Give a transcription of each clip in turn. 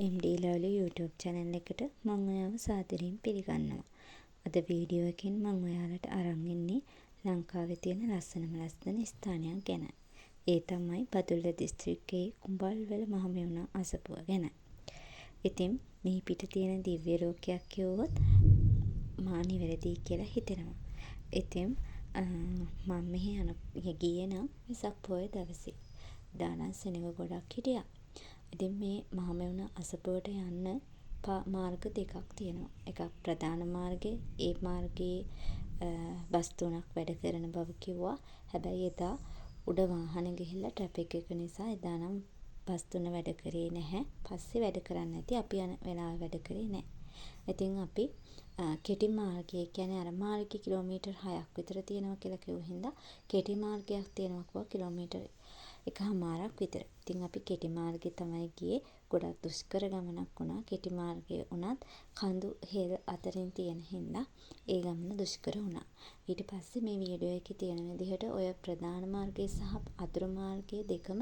MD Lovely YouTube channel එකට මම ඔයාව සාදරයෙන් පිළිගන්නවා. අද වීඩියෝ එකෙන් මම ඔයාලට අරන් ඉන්නේ ලංකාවේ තියෙන ලස්සනම ස්ථානයක් ගැන. ඒ තමයි බදුල්ල දිස්ත්‍රික්කයේ කුඹල්වල මහමෙවුනා අසපුව ගැන. ඉතින් මේ පිට තියෙන දිව්‍ය ලෝකයක් කිව්වොත් මා නිවැරදි කියලා හිතෙනවා. ඉතින් මම මෙහි ගියේ නම් වෙසක් පොය දවසේ. දානන් සෙනඟ ගොඩක් හිටියා. ඉතින් මේ මහමෙවුනා අසපුවට යන්න මාර්ග දෙකක් තියෙනවා. එකක් ප්‍රධාන මාර්ගය. ඒ මාර්ගයේ බස් තුනක් වැඩ කරන බව කිව්වා. හැබැයි එදා උඩ වාහන ගිහිල්ලා ට්‍රැෆික් එක නිසා එදා නම් බස් තුන වැඩ කරේ නැහැ. පස්සේ වැඩ කරන්නේ නැති අපි යන වෙලාව වැඩ කරේ නැහැ. ඉතින් අපි කෙටි මාර්ගය කියන්නේ අර මාර්ගය කිලෝමීටර් 6ක් විතර තියෙනවා කියලා කිව්ව හින්දා කෙටි මාර්ගයක් තියෙනවා කිව්වා කිලෝමීටර් එකමාරක් විතර. ඉතින් අපි කෙටි මාර්ගේ තමයි ගියේ. ගොඩක් දුෂ්කර ගමනක් වුණා. කෙටි මාර්ගයේ උනත් කඳු හෙල් අතරින් තියෙන හින්දා ඒ ගමන දුෂ්කර වුණා. ඊට පස්සේ මේ වීඩියෝ එකේ තියෙන විදිහට ඔය ප්‍රධාන මාර්ගය සහ අතුරු මාර්ගය දෙකම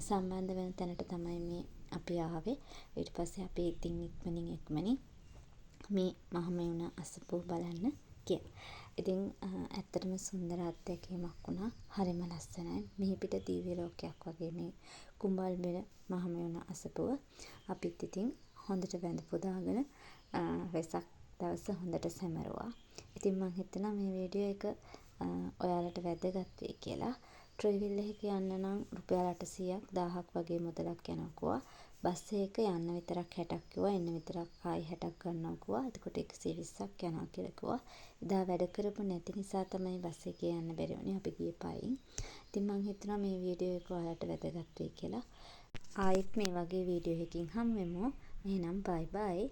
සම්බන්ධ වෙන තැනට තමයි මේ අපි ආවේ. ඊට පස්සේ අපි ඉතින් ඉක්මනින් මේ මහමෙවුනා අසපුව බලන්න ගියා. ඉතින් ඇත්තටම සුන්දර අත්දැකීමක් වුණා. හරිම ලස්සනයි. මෙහි පිට දිව්‍ය ලෝකයක් වගේ මේ කුඹල්බෙල මහමෙවුනා අසපුව. අපිත් ඉතින් හොඳට වැඳ පුදාගෙන වෙසක් දවස හොඳට සැමරුවා. ඉතින් මම හිතනවා මේ වීඩියෝ එක ඔයාලට වැදගත් වෙයි කියලා. ට්‍රැවල් එකක යන්න නම් රුපියල් 800ක් 1000ක් වගේ මුදලක් යනවා. බස් එක යන්න විතරක් 60ක් කිව්වා. එන්න විතරක් ආයි 60ක් ගන්නවා කිව්වා. එතකොට 120ක් යනවා කියලා කිව්වා. එදා වැඩ කරපු නැති නිසා තමයි බස් එකේ යන්න බැරි වුණේ. අපි ගියේ පයින්. ඉතින් මම හිතනවා මේ වීඩියෝ එක ඔයාලට වැදගත් වෙයි කියලා. ආයෙත් මේ වගේ වීඩියෝ එකකින් හම්බෙමු. එහෙනම් බයි බයි.